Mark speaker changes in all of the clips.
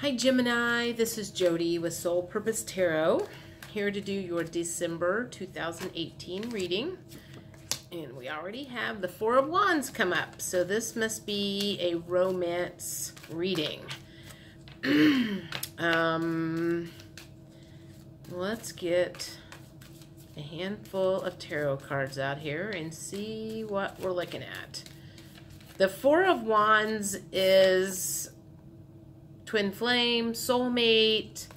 Speaker 1: Hi Gemini, this is Jody with Soul Purpose Tarot, here to do your December 2018 reading. And we already have the Four of Wands come up, so this must be a romance reading. Let's get a handful of tarot cards out here and see what we're looking at. The Four of Wands is twin flame, soulmate,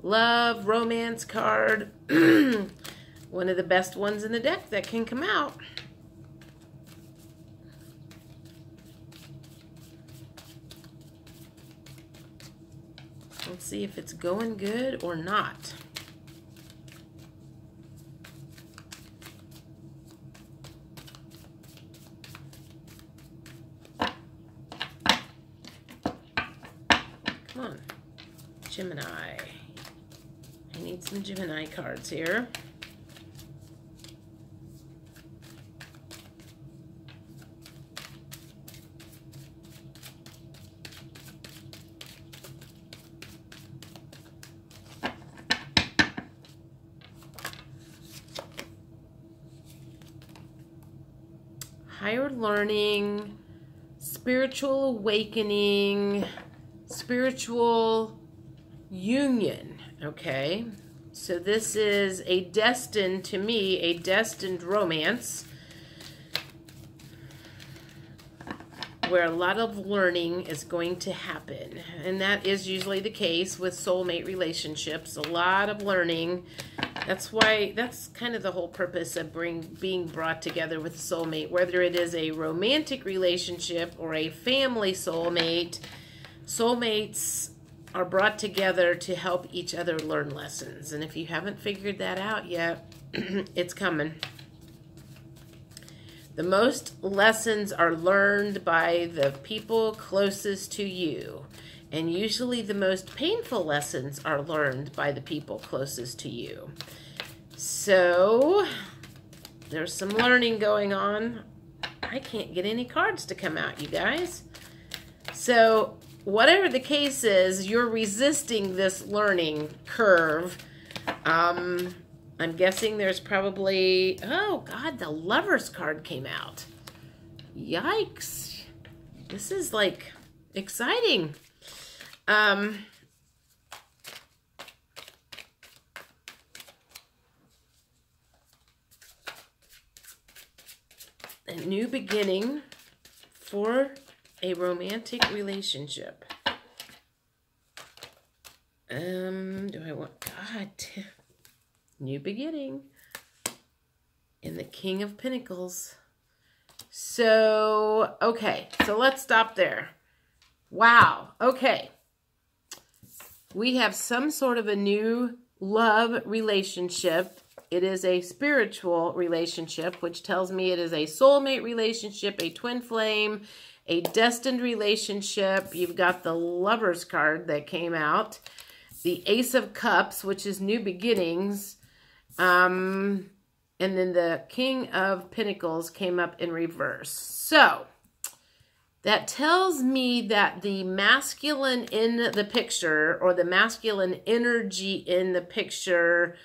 Speaker 1: love, romance card. One of the best ones in the deck that can come out. Let's see if it's going good or not. Come on, Gemini. I need some Gemini cards here. Higher learning, spiritual awakening, spiritual union, okay? So this is a destined, to me, a destined romance where a lot of learning is going to happen. And that is usually the case with soulmate relationships, a lot of learning. That's why, that's kind of the whole purpose of being brought together with a soulmate, whether it is a romantic relationship or a family soulmate. Soulmates are brought together to help each other learn lessons. And if you haven't figured that out yet, it's coming. The most lessons are learned by the people closest to you. And usually the most painful lessons are learned by the people closest to you. So there's some learning going on. I can't get any cards to come out, you guys. So whatever the case is, you're resisting this learning curve. I'm guessing there's probably, oh God, the Lover's card came out. Yikes. This is like exciting. A new beginning for a romantic relationship. Do I want, God, new beginning. And the King of Pentacles. So, okay, so let's stop there. Wow, okay. We have some sort of a new love relationship. It is a spiritual relationship, which tells me it is a soulmate relationship, a twin flame, a destined relationship. You've got the Lover's card that came out. The Ace of Cups, which is new beginnings. And then the King of Pentacles came up in reverse. So that tells me that the masculine in the picture, or the masculine energy in the picture,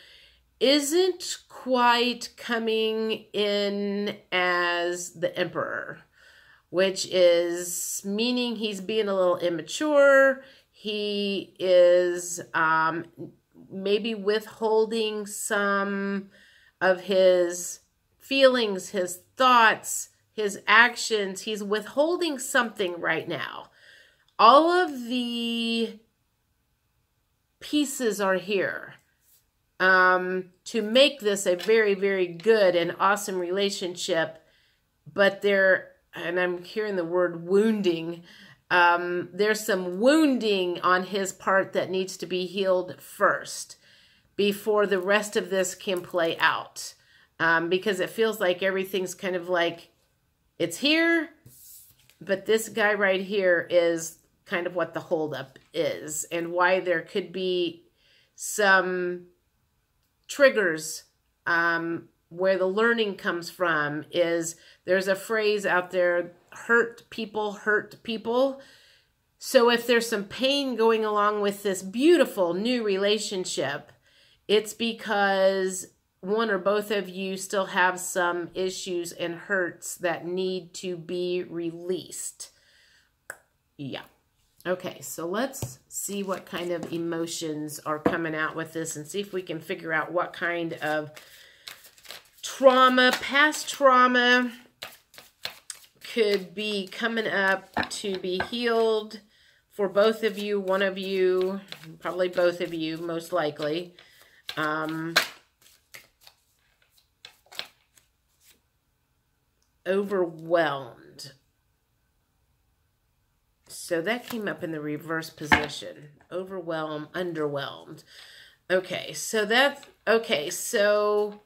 Speaker 1: isn't quite coming in as the Emperor, which is meaning he's being a little immature. He is maybe withholding some of his feelings, his thoughts, his actions. He's withholding something right now. All of the pieces are here to make this a very, very good and awesome relationship. But and I'm hearing the word wounding. There's some wounding on his part that needs to be healed first before the rest of this can play out. Because it feels like everything's kind of like, it's here, but this guy right here is kind of what the holdup is, and why there could be some triggers where the learning comes from is there's a phrase out there, hurt people hurt people. So if there's some pain going along with this beautiful new relationship, it's because one or both of you still have some issues and hurts that need to be released. Yeah. Okay, so let's see what kind of emotions are coming out with this and see if we can figure out what kind of trauma, past trauma, could be coming up to be healed for both of you, one of you, probably both of you, most likely. Overwhelmed. So that came up in the reverse position. Overwhelmed, underwhelmed. Okay, so that's, okay, so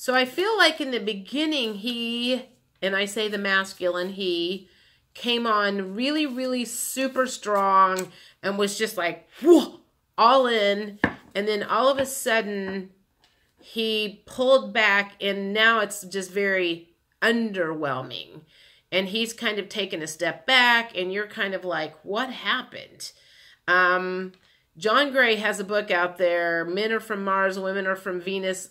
Speaker 1: I feel like in the beginning he, and I say the masculine, he came on really, really super strong and was just like, whoa, all in. And then all of a sudden he pulled back and now it's just very underwhelming. And he's kind of taken a step back and you're kind of like, what happened? John Gray has a book out there, Men Are From Mars, Women Are From Venus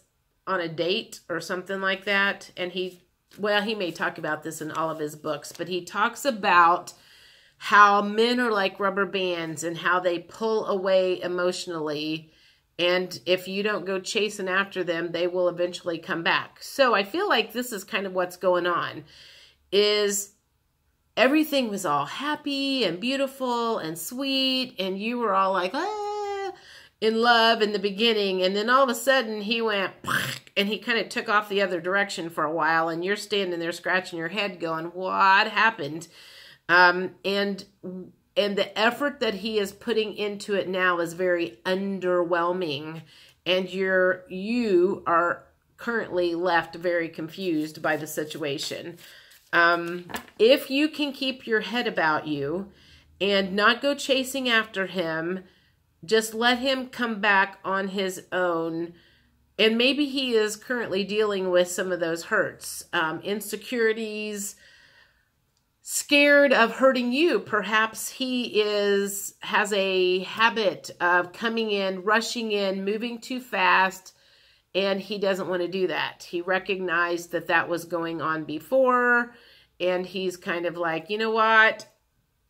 Speaker 1: on a Date or something like that. And he may talk about this in all of his books, but he talks about how men are like rubber bands and how they pull away emotionally. And if you don't go chasing after them, they will eventually come back. So I feel like this is kind of what's going on, is everything was all happy and beautiful and sweet. And you were all like, in love in the beginning. And then all of a sudden he went, and he kind of took off the other direction for a while. And you're standing there scratching your head going, what happened? And the effort that he is putting into it now is very underwhelming. And you are currently left very confused by the situation. If you can keep your head about you and not go chasing after him, just let him come back on his own. And maybe he is currently dealing with some of those hurts, insecurities, scared of hurting you. Perhaps he has a habit of coming in, rushing in, moving too fast, and he doesn't want to do that. He recognized that that was going on before, and he's kind of like, you know what?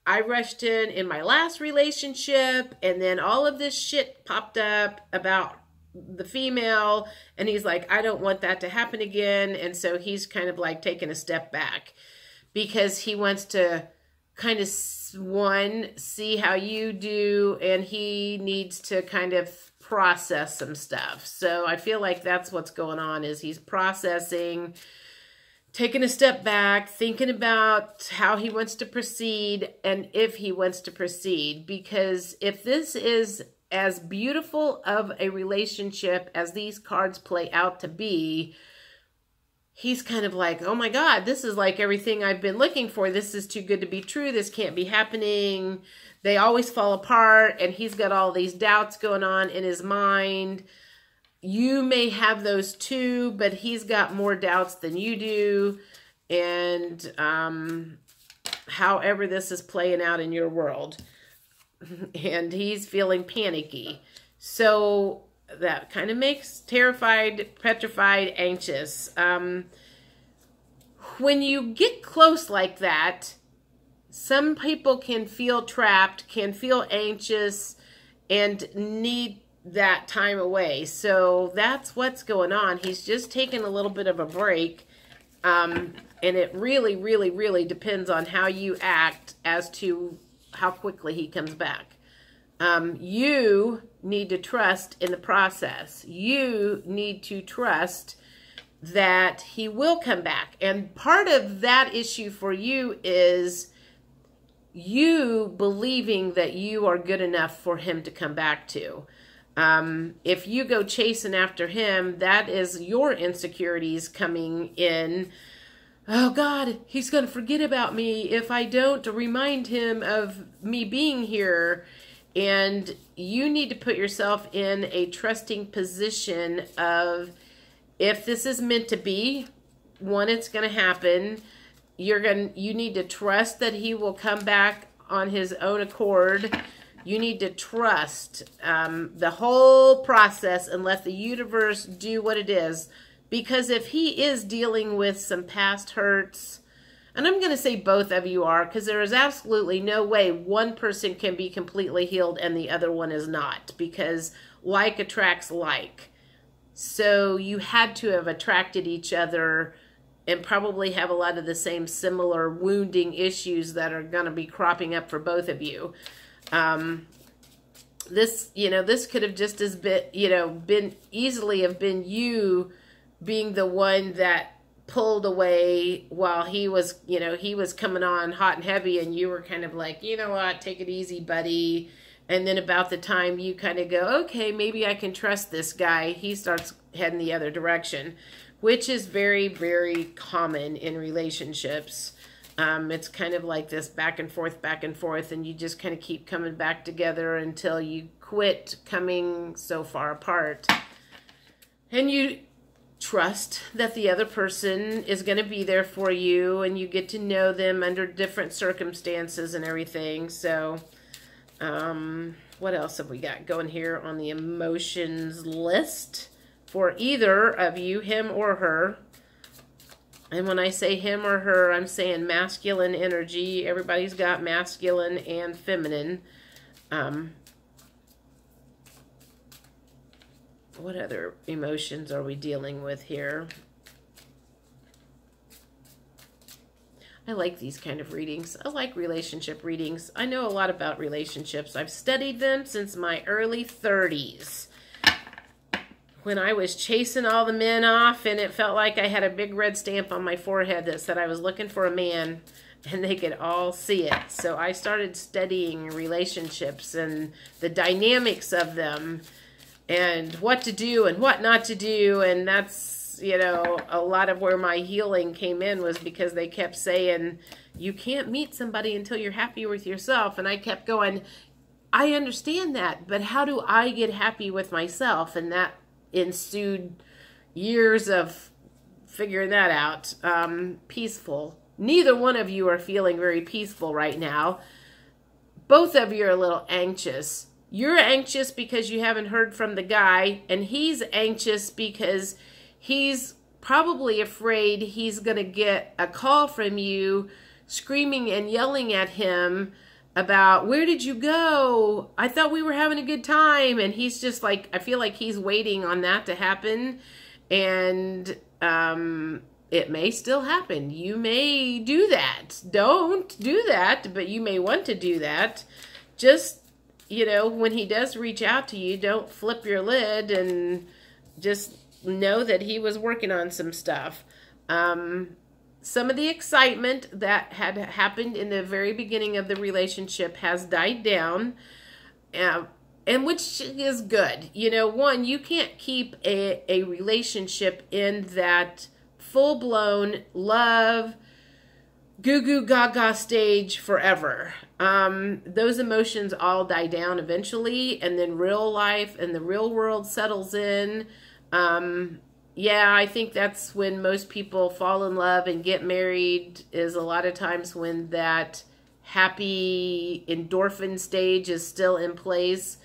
Speaker 1: I rushed in my last relationship, and then all of this shit popped up about the female, and he's like, I don't want that to happen again. And so he's kind of like taking a step back because he wants to kind of, see how you do, and he needs to kind of process some stuff. So I feel like that's what's going on, is he's processing, taking a step back, thinking about how he wants to proceed and if he wants to proceed. Because if this is as beautiful of a relationship as these cards play out to be, he's kind of like, oh my God, this is like everything I've been looking for. This is too good to be true. This can't be happening. They always fall apart. And he's got all these doubts going on in his mind. You may have those too, but he's got more doubts than you do. And however this is playing out in your world. And he's feeling panicky. So that kind of makes terrified, petrified, anxious. When you get close like that, some people can feel trapped, can feel anxious, and need that time away. So that's what's going on. He's just taking a little bit of a break. And it really, really, really depends on how you act as to how quickly he comes back. You need to trust in the process. You need to trust that he will come back. And part of that issue for you is you believing that you are good enough for him to come back to. If you go chasing after him, that is your insecurities coming in. Oh God, he's going to forget about me if I don't remind him of me being here. And you need to put yourself in a trusting position of, if this is meant to be, one, it's going to happen. you need to trust that he will come back on his own accord. You need to trust the whole process and let the universe do what it is. Because if he is dealing with some past hurts, and I'm going to say both of you are, because there is absolutely no way one person can be completely healed and the other one is not, because like attracts like. So you had to have attracted each other and probably have a lot of the same similar wounding issues that are going to be cropping up for both of you. This could have just as been easily have been you being the one that pulled away while he was coming on hot and heavy, and you were kind of like, you know what, take it easy, buddy. And then about the time you kind of go, okay, maybe I can trust this guy, he starts heading the other direction, which is very, very common in relationships. It's kind of like this back and forth, and you just kind of keep coming back together until you quit coming so far apart. And you trust that the other person is going to be there for you, and you get to know them under different circumstances and everything. So, what else have we got going here on the emotions list for either of you, him or her? And when I say him or her, I'm saying masculine energy. Everybody's got masculine and feminine. What other emotions are we dealing with here? I like these kind of readings. I like relationship readings. I know a lot about relationships. I've studied them since my early 30s. When I was chasing all the men off, and it felt like I had a big red stamp on my forehead that said I was looking for a man, and they could all see it. So I started studying relationships and the dynamics of them, and what to do and what not to do. And that's, a lot of where my healing came in, was because they kept saying, you can't meet somebody until you're happy with yourself. And I kept going, I understand that, but how do I get happy with myself? And that ensued years of figuring that out. Peaceful. Neither one of you are feeling very peaceful right now. Both of you are a little anxious. You're anxious because you haven't heard from the guy, and he's anxious because he's probably afraid he's going to get a call from you screaming and yelling at him about, where did you go? I thought we were having a good time. And he's just like, I feel like he's waiting on that to happen. And it may still happen. You may do that. Don't do that, but you may want to do that. Just, when he does reach out to you, don't flip your lid, and just know that he was working on some stuff. Some of the excitement that had happened in the very beginning of the relationship has died down, and which is good. One, you can't keep a relationship in that full-blown love, goo-goo gaga stage forever. Those emotions all die down eventually, and then real life and the real world settles in. Yeah, I think that's when most people fall in love and get married, is a lot of times when that happy endorphin stage is still in place.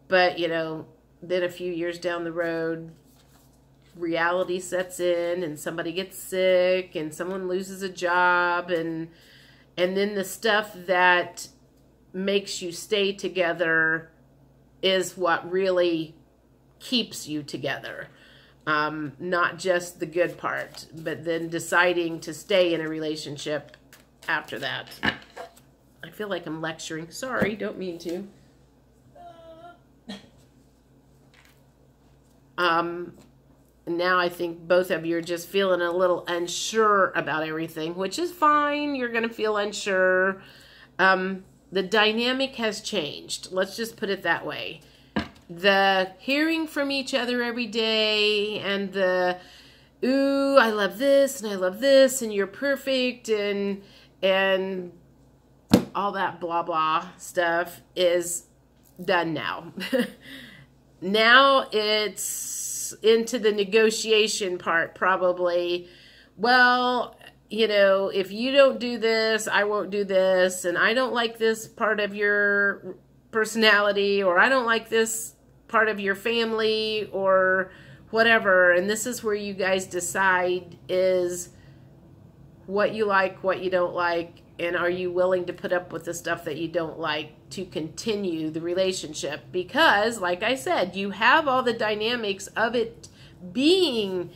Speaker 1: But, then a few years down the road, reality sets in, and somebody gets sick, and someone loses a job, and then the stuff that makes you stay together is what really keeps you together. Not just the good part, but then deciding to stay in a relationship after that. I feel like I'm lecturing. Sorry, don't mean to. Now I think both of you are just feeling a little unsure about everything, which is fine. You're going to feel unsure. The dynamic has changed. Let's just put it that way. The hearing from each other every day, and the, ooh, I love this, and I love this, and you're perfect, and all that blah blah stuff is done now. Now it's into the negotiation part, probably. Well, you know, if you don't do this, I won't do this, and I don't like this part of your personality, or I don't like this part of your family, or whatever. And this is where you guys decide is what you like, what you don't like, and are you willing to put up with the stuff that you don't like to continue the relationship? Because, like I said, you have all the dynamics of it being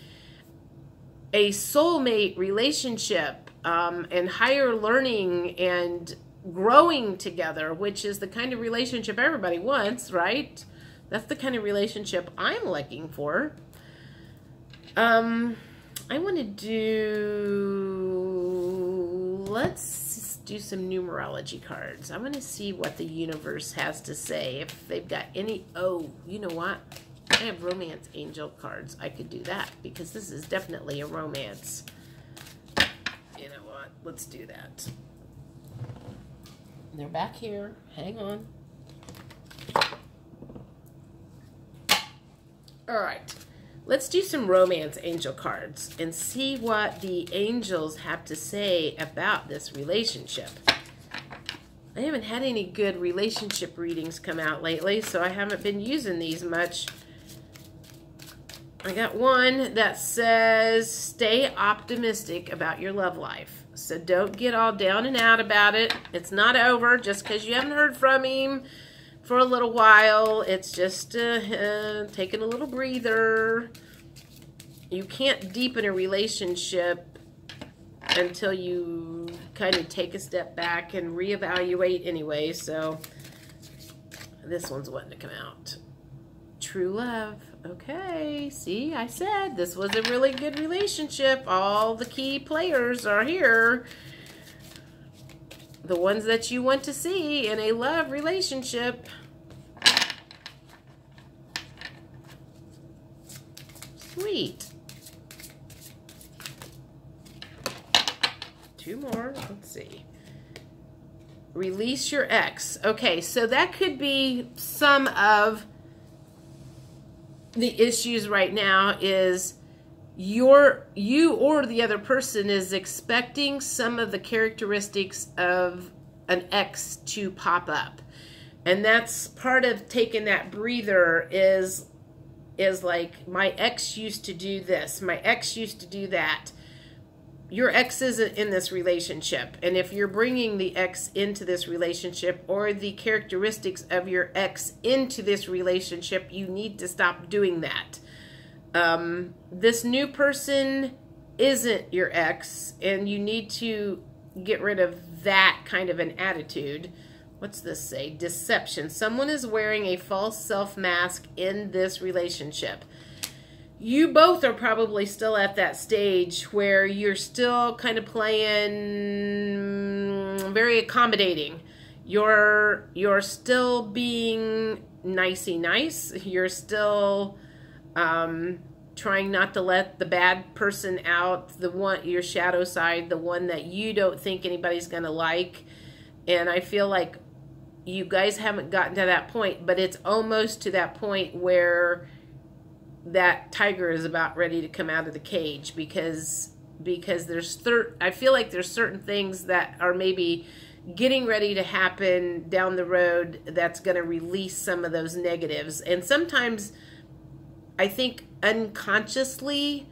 Speaker 1: a soulmate relationship, and higher learning and growing together, which is the kind of relationship everybody wants, right? That's the kind of relationship I'm looking for. I want to let's do some numerology cards. I want to see what the universe has to say. If they've got any, oh, you know what? I have romance angel cards. I could do that because this is definitely a romance. You know what? Let's do that. They're back here. Hang on. All right. Let's do some romance angel cards and see what the angels have to say about this relationship. I haven't had any good relationship readings come out lately, so I haven't been using these much. I got one that says, stay optimistic about your love life. So don't get all down and out about it. It's not over just because you haven't heard from him for a little while. It's just taking a little breather. You can't deepen a relationship until you kind of take a step back and reevaluate anyway. So this one's wanting to come out. True love. Okay, see, I said this was a really good relationship. All the key players are here. The ones that you want to see in a love relationship. Sweet. Two more. Let's see. Release your ex. Okay, so that could be some of the issues right now is you or the other person is expecting some of the characteristics of an ex to pop up. And that's part of taking that breather is like, my ex used to do this. My ex used to do that. Your ex isn't in this relationship. And if you're bringing the ex into this relationship or the characteristics of your ex into this relationship, you need to stop doing that. This new person isn't your ex, and you need to get rid of that kind of an attitude. What's this say? Deception. Someone is wearing a false self mask in this relationship. You both are probably still at that stage where you're still kind of playing very accommodating. You're still being nicey nice. You're still trying not to let the bad person out, your shadow side, the one that you don't think anybody's going to like. And I feel like you guys haven't gotten to that point, but it's almost to that point where that tiger is about ready to come out of the cage, because I feel like there's certain things that are maybe getting ready to happen down the road that's going to release some of those negatives. And sometimes I think unconsciously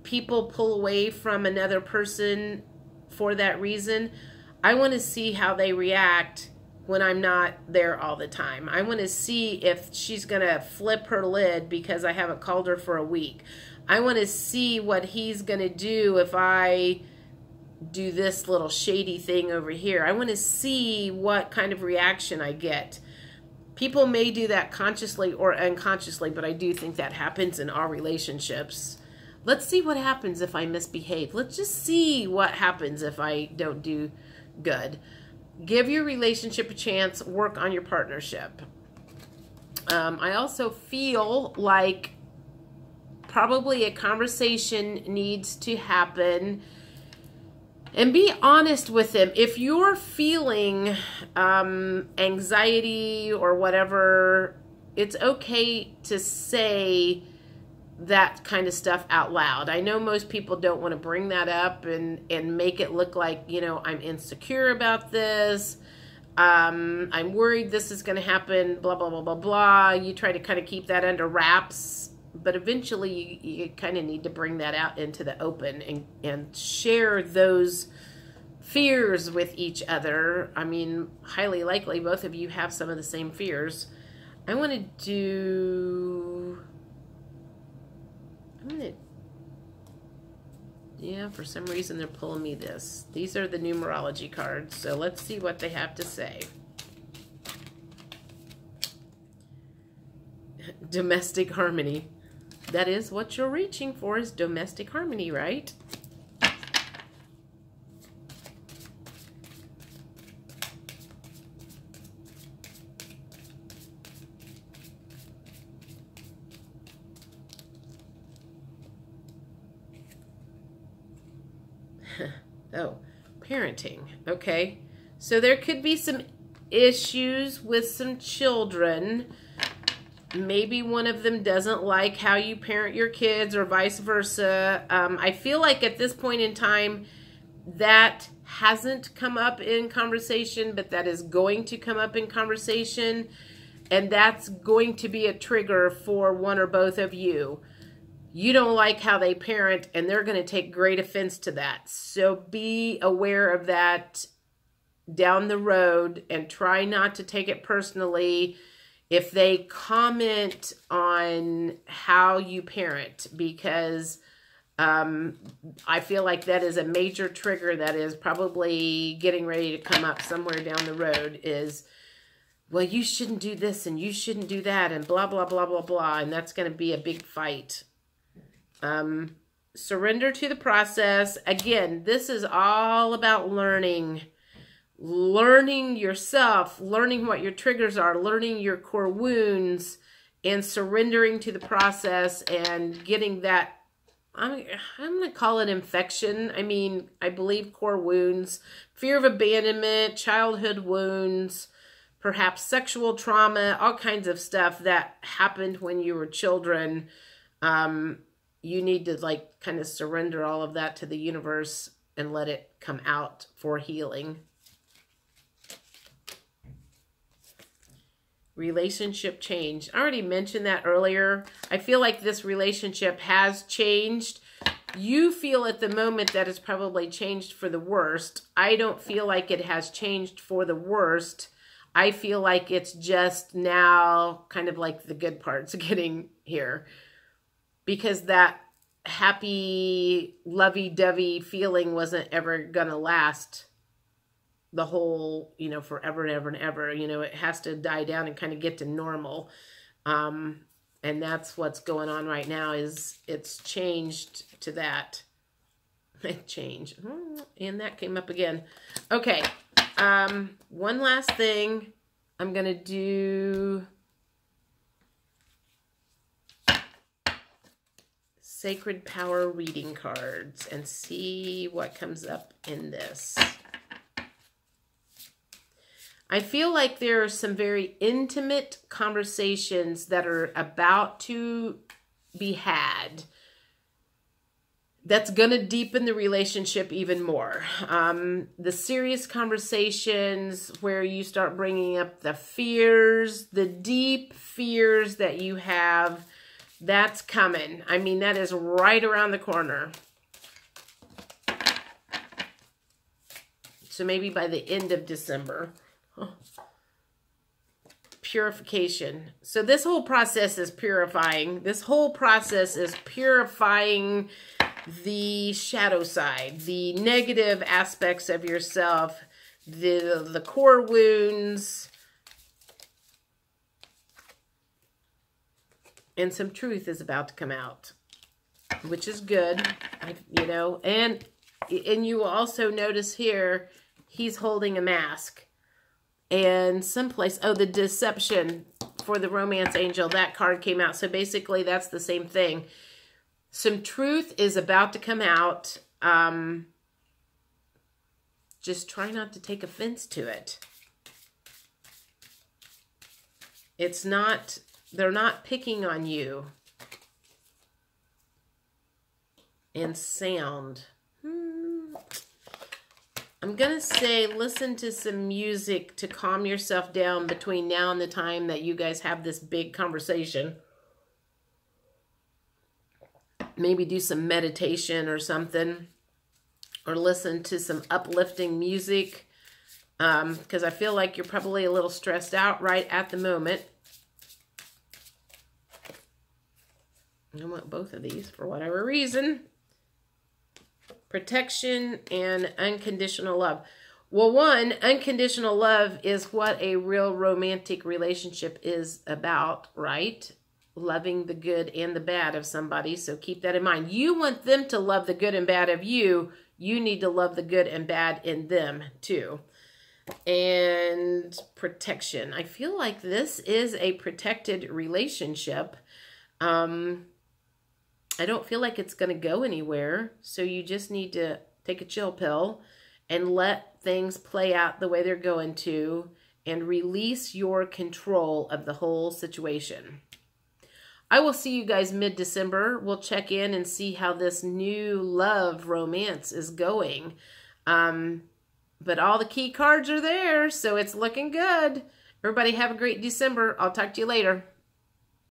Speaker 1: people pull away from another person for that reason. I want to see how they react when I'm not there all the time. I want to see if she's going to flip her lid because I haven't called her for a week. I want to see what he's going to do if I do this little shady thing over here. I want to see what kind of reaction I get. People may do that consciously or unconsciously, but I do think that happens in our relationships. Let's see what happens if I misbehave. Let's just see what happens if I don't do good. Give your relationship a chance. Work on your partnership. I also feel like probably a conversation needs to happen. And be honest with him. If you're feeling anxiety or whatever, it's okay to say, that kind of stuff out loud. I know most people don't want to bring that up and make it look like, you know, I'm insecure about this. I'm worried this is going to happen, blah, blah, blah, blah, blah. You try to kind of keep that under wraps, but eventually you kind of need to bring that out into the open and share those fears with each other. I mean, highly likely both of you have some of the same fears. I want to do... Yeah, for some reason they're pulling me this. These are the numerology cards, so let's see what they have to say. Domestic harmony. That is what you're reaching for, is domestic harmony, right? Oh, parenting. Okay. So there could be some issues with some children. Maybe one of them doesn't like how you parent your kids or vice versa. I feel like at this point in time, that hasn't come up in conversation, but that is going to come up in conversation. And that's going to be a trigger for one or both of you. You don't like how they parent, and they're going to take great offense to that. So be aware of that down the road and try not to take it personally if they comment on how you parent, because I feel like that is a major trigger that is probably getting ready to come up somewhere down the road is, well, you shouldn't do this and you shouldn't do that and blah, blah, blah, blah, blah. And that's going to be a big fight. Surrender to the process. Again, this is all about learning yourself, learning what your triggers are, learning your core wounds, and surrendering to the process and getting that, I'm going to call it infection. I mean, I believe core wounds, fear of abandonment, childhood wounds, perhaps sexual trauma, all kinds of stuff that happened when you were children. You need to like kind of surrender all of that to the universe and let it come out for healing. Relationship change. I already mentioned that earlier. I feel like this relationship has changed. You feel at the moment that it's probably changed for the worst. I don't feel like it has changed for the worst. I feel like it's just now kind of like the good parts getting here. Because that happy, lovey-dovey feeling wasn't ever going to last the whole, you know, forever and ever and ever. You know, it has to die down and kind of get to normal. And that's what's going on right now, is it's changed to that. It changed. And that came up again. Okay. One last thing. I'm going to do Sacred Power reading cards and see what comes up in this. I feel like there are some very intimate conversations that are about to be had that's going to deepen the relationship even more. The serious conversations where you start bringing up the fears, the deep fears that you have, that's coming. I mean, that is right around the corner. So maybe by the end of December. Purification. So this whole process is purifying. This whole process is purifying the shadow side, the negative aspects of yourself, the core wounds, and some truth is about to come out, which is good, you know. And you will also notice here, he's holding a mask. And someplace, oh, the deception for the romance angel, that card came out. So basically, that's the same thing. Some truth is about to come out. Just try not to take offense to it. It's not, they're not picking on you. and sound. I'm going to say listen to some music to calm yourself down between now and the time that you guys have this big conversation. Maybe do some meditation or something. Or listen to some uplifting music. Because I feel like you're probably a little stressed out right at the moment. I want both of these for whatever reason. Protection and unconditional love. Well, one, unconditional love is what a real romantic relationship is about, right? Loving the good and the bad of somebody. So keep that in mind. You want them to love the good and bad of you. You need to love the good and bad in them too. And protection. I feel like this is a protected relationship. I don't feel like it's going to go anywhere. So you just need to take a chill pill and let things play out the way they're going to and release your control of the whole situation. I will see you guys mid-December. We'll check in and see how this new love romance is going. But all the key cards are there, so it's looking good. Everybody have a great December. I'll talk to you later.